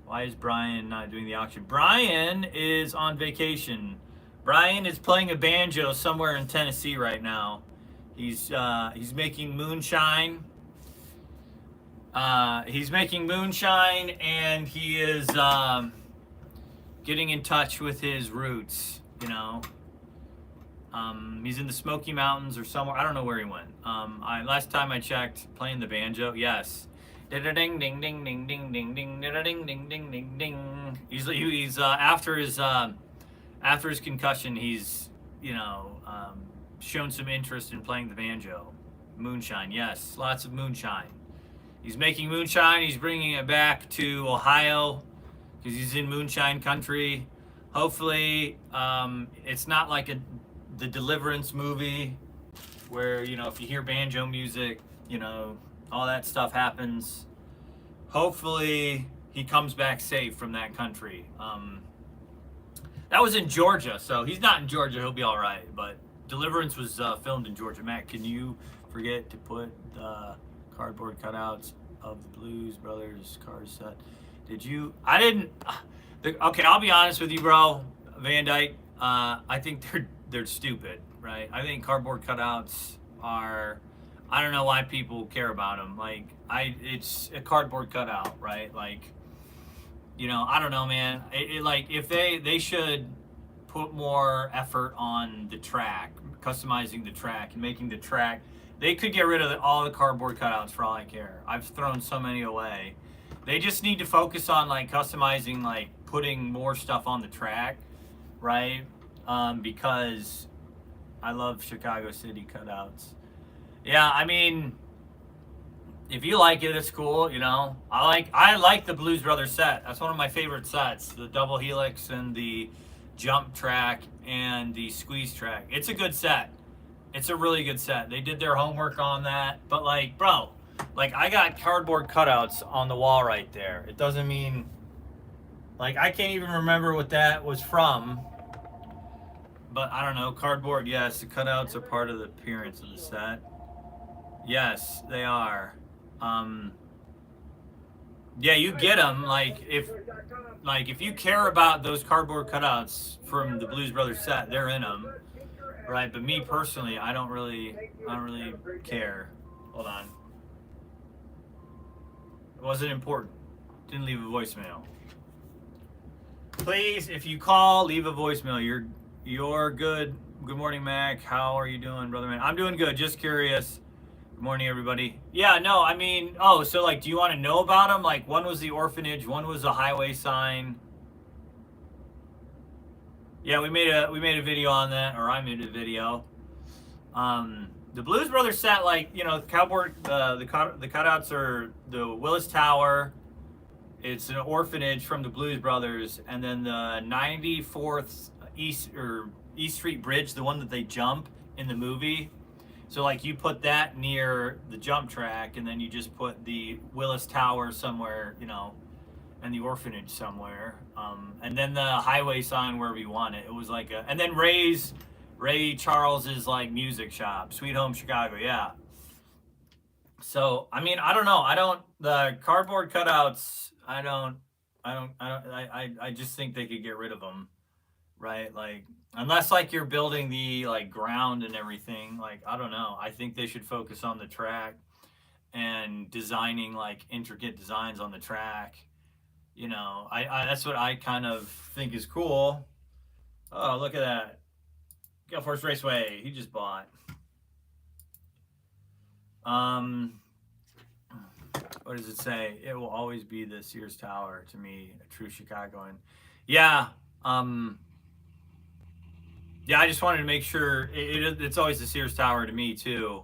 Why is Bryan not doing the auction? Bryan is on vacation. Bryan is playing a banjo somewhere in Tennessee right now. He's making moonshine. He's making moonshine, and he is getting in touch with his roots. He's in the Smoky Mountains or somewhere. I don't know where he went. Last time I checked, playing the banjo. Yes. Ding ding ding ding ding ding ding ding ding ding ding ding ding. He's after his concussion, he's shown some interest in playing the banjo. Moonshine, yes, lots of moonshine. He's making moonshine. He's bringing it back to Ohio because he's in moonshine country. Hopefully, it's not like the Deliverance movie where if you hear banjo music, all that stuff happens. Hopefully he comes back safe from that country. That was in Georgia, so he's not in Georgia. He'll be all right. But Deliverance was filmed in Georgia. Matt, can you forget to put the cardboard cutouts of the Blues Brothers car set? Did you? I didn't. Okay, I'll be honest with you, bro. Van Dyke. I think they're stupid, right? I think cardboard cutouts are. I don't know why people care about them. It's a cardboard cutout, right? I don't know, man. If they should put more effort on the track, customizing the track and making the track. They could get rid of all the cardboard cutouts for all I care. I've thrown so many away. They just need to focus on customizing, putting more stuff on the track, right? Because I love Chicago City cutouts. Yeah, if you like it, it's cool, I like the Blues Brothers set. That's one of my favorite sets. The double helix and the jump track and the squeeze track. It's a good set. It's a really good set. They did their homework on that. But bro, I got cardboard cutouts on the wall right there. It doesn't mean I can't even remember what that was from. But I don't know, cardboard, yes, the cutouts are part of the appearance of the set. Yes, they are. Yeah, you get them. Like if you care about those cardboard cutouts from the Blues Brothers set, they're in them, right? But me personally, I don't really care. Hold on, it wasn't important. Didn't leave a voicemail. Please, if you call, leave a voicemail. You're good. Good morning, Mac. How are you doing, brother man? I'm doing good. Just curious. Good morning, everybody. Yeah, no, I mean, oh, so like, do you want to know about them? Like, one was the orphanage, one was a highway sign. Yeah, we made a video on that, or I made a video. The Blues Brothers set, like, you know, cowboy, the cutouts are the Willis Tower. It's an orphanage from the Blues Brothers, and then the 94th East Street Bridge, the one that they jump in the movie. So like you put that near the jump track, and then you just put the Willis Tower somewhere, you know, and the orphanage somewhere, and then the highway sign wherever you want it. It was like and then Ray Charles's like music shop, Sweet Home Chicago, yeah. So I mean, I don't know. I don't the cardboard cutouts. I just think they could get rid of them, right? Like unless like you're building the like ground and everything. Like I don't know. I think they should focus on the track and designing like intricate designs on the track. You know, I that's what I kind of think is cool. Oh, look at that. Gale Force Raceway. He just bought. Um, what does it say? It will always be the Sears Tower to me, a true Chicagoan. Yeah. Yeah, I just wanted to make sure it's always the Sears Tower to me too.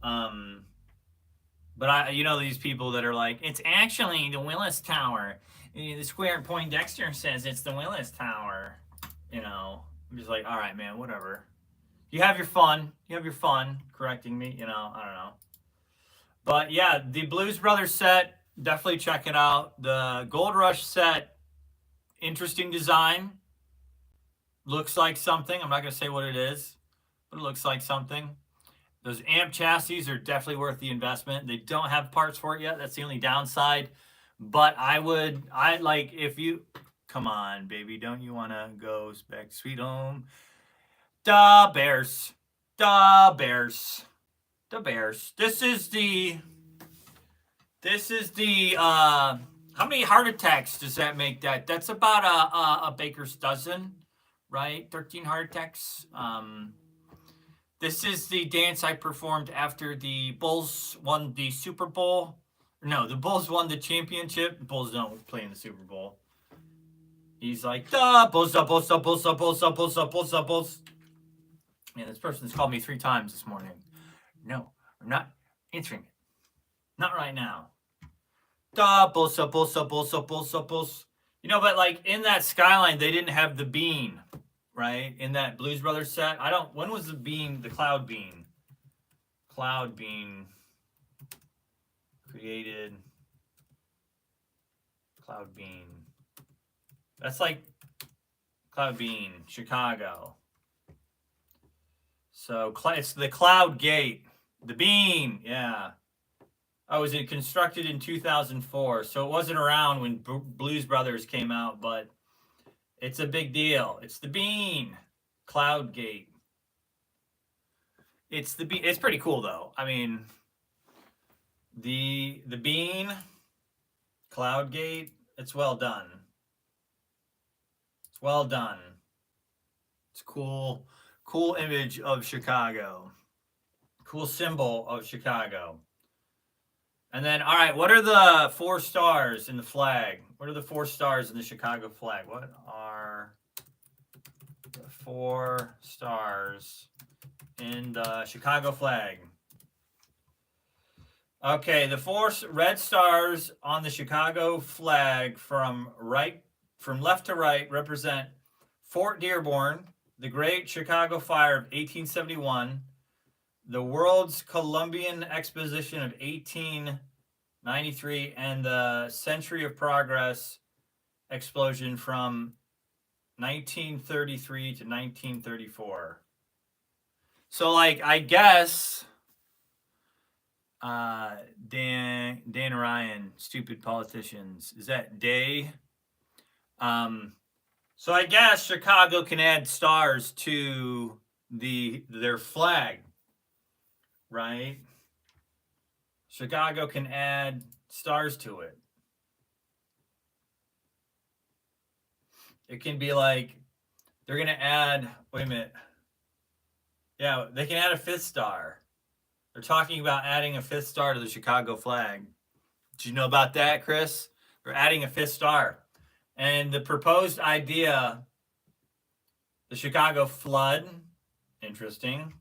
But you know, these people that are like, it's actually the Willis Tower. The Square Poindexter says it's the Willis Tower. You know, I'm just like, all right, man, whatever. You have your fun. You have your fun correcting me. You know, I don't know. But yeah, the Blues Brothers set, definitely check it out. The Gold Rush set, interesting design. Looks like something. I'm not going to say what it is, but it looks like something. Those amp chassis are definitely worth the investment. They don't have parts for it yet. That's the only downside. But I like if you, come on, baby, don't you want to go back to Sweet Home? Da Bears. Da Bears. Da Bears. This is the, how many heart attacks does that make that? That's about a baker's dozen, right? 13 heart attacks. This is the dance I performed after the Bulls won the Super Bowl. No, the Bulls won the championship. The Bulls don't play in the Super Bowl. He's like, the Bulls, the Bulls, the Bulls, the Bulls, the Bulls, the Bulls, the Bulls. Yeah, this person's called me 3 times this morning. No, I'm not answering it. Not right now. The Bulls, the Bulls, the Bulls, the Bulls, the Bulls. You know, but like in that skyline, they didn't have the bean, right? In that Blues Brothers set. When was the bean, the cloud bean? Cloud bean created. Cloud bean. That's like Cloud bean, Chicago. So it's the Cloud Gate. The bean, yeah. I was constructed in 2004, so it wasn't around when Blues Brothers came out, but it's a big deal. It's the bean, Cloud Gate. It's the bean. It's pretty cool though. I mean, the bean, Cloud Gate. It's well done. It's well done. It's cool. Cool image of Chicago. Cool symbol of Chicago. And then, all right, what are the 4 stars in the flag? What are the 4 stars in the Chicago flag? What are the 4 stars in the Chicago flag? Okay, the 4 red stars on the Chicago flag from left to right represent Fort Dearborn, the Great Chicago Fire of 1871, the World's Columbian Exposition of 1893, and the Century of Progress explosion from 1933 to 1934. So, like, I guess Dan Ryan, stupid politicians. Is that Day? So I guess Chicago can add stars to their flag, right? Chicago can add stars to it. It can be like they're gonna add. Wait a minute. Yeah, they can add a 5th star. They're talking about adding a 5th star to the Chicago flag. Did you know about that, Chris? They're adding a 5th star. And the proposed idea, the Chicago flood, interesting.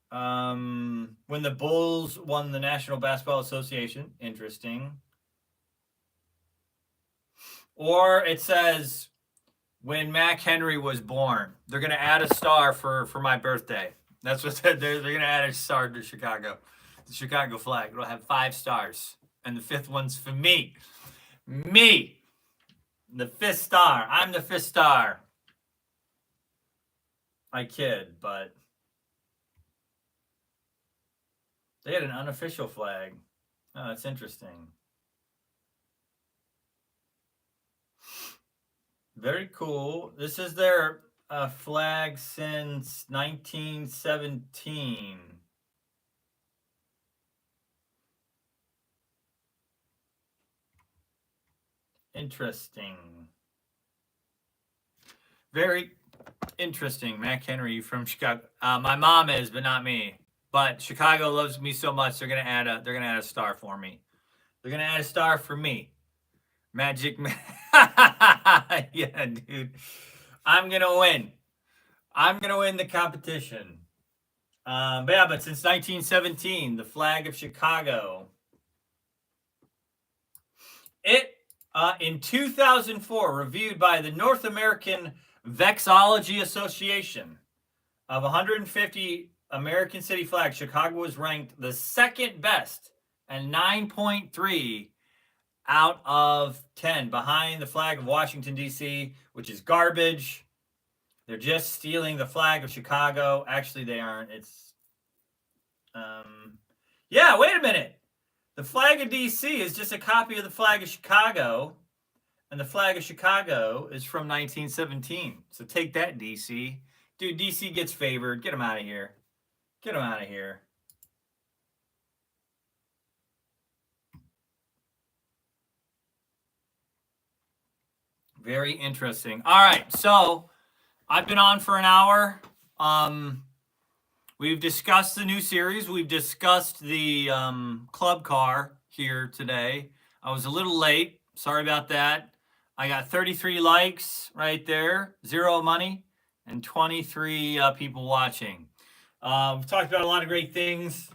When the Bulls won the National Basketball Association, interesting. Or it says when Mac Henry was born, they're going to add a star for my birthday. That's what they're going to add a star to Chicago. The Chicago flag. It'll have 5 stars. And the 5th one's for me. Me. The 5th star. I'm the 5th star. I kid, but they had an unofficial flag. Oh, that's interesting. Very cool. This is their flag since 1917. Interesting. Very interesting. Mac Henry from Chicago. My mom is, but not me. But Chicago loves me so much, they're gonna add a star for me. They're gonna add a star for me. Magic Man. Yeah, dude. I'm gonna win. I'm gonna win the competition. But since 1917, the flag of Chicago. It in 2004, reviewed by the North American Vexillology Association, of 150 American city flags, Chicago was ranked the 2nd best and 9.3 out of 10, behind the flag of Washington, D.C., which is garbage. They're just stealing the flag of Chicago. Actually, they aren't. It's, yeah, wait a minute. The flag of D.C. is just a copy of the flag of Chicago, and the flag of Chicago is from 1917. So take that, D.C. Dude, D.C. gets favored. Get him out of here. Get him out of here. Very interesting. All right, so I've been on for an hour. We've discussed the new series. We've discussed the club car here today. I was a little late. Sorry about that. I got 33 likes right there, 0 money, and 23 people watching. We've talked about a lot of great things.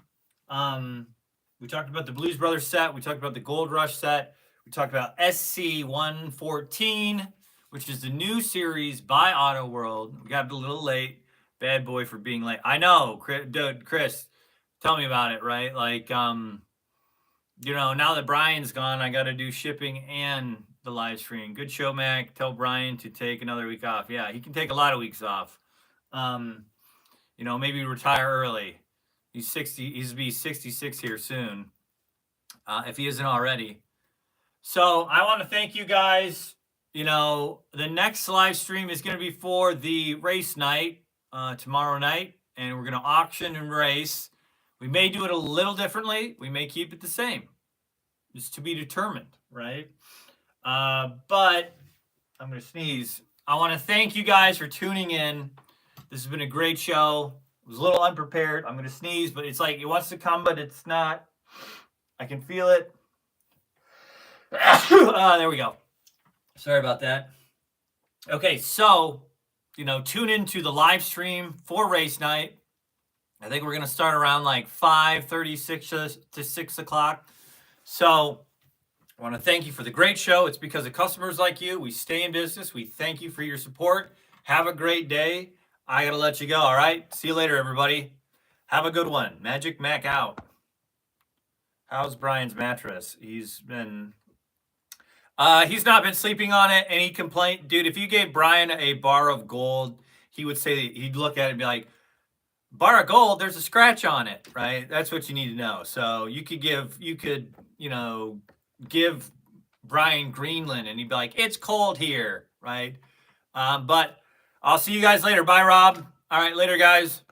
We talked about the Blues Brothers set. We talked about the Gold Rush set. We talked about SC-114, which is the new series by Auto World. We got a little late. Bad boy for being late. I know, Chris, tell me about it, right? Like, now that Bryan's gone, I got to do shipping and the live stream. Good show, Mac. Tell Bryan to take another week off. Yeah, he can take a lot of weeks off. Maybe retire early. He's 60. He's be 66 here soon, if he isn't already. So I want to thank you guys. The next live stream is going to be for the race night tomorrow night, and we're going to auction and race. We may do it a little differently. We may keep it the same. It's to be determined, right? But I'm going to sneeze. I want to thank you guys for tuning in. This has been a great show. It was a little unprepared. I'm going to sneeze, but it's like it wants to come, but it's not. I can feel it. There we go. Sorry about that. Okay, so, tune into the live stream for race night. I think we're going to start around like 5:36 to 6 o'clock. So I want to thank you for the great show. It's because of customers like you. We stay in business. We thank you for your support. Have a great day. I got to let you go, all right? See you later, everybody. Have a good one. Magic Mac out. How's Bryan's mattress? He's not been sleeping on it. Any complaint? Dude, if you gave Bryan a bar of gold, he would say, he'd look at it and be like, bar of gold, there's a scratch on it, right? That's what you need to know. So you could give Bryan Greenland and he'd be like, it's cold here, right? But I'll see you guys later. Bye, Rob. All right, later, guys.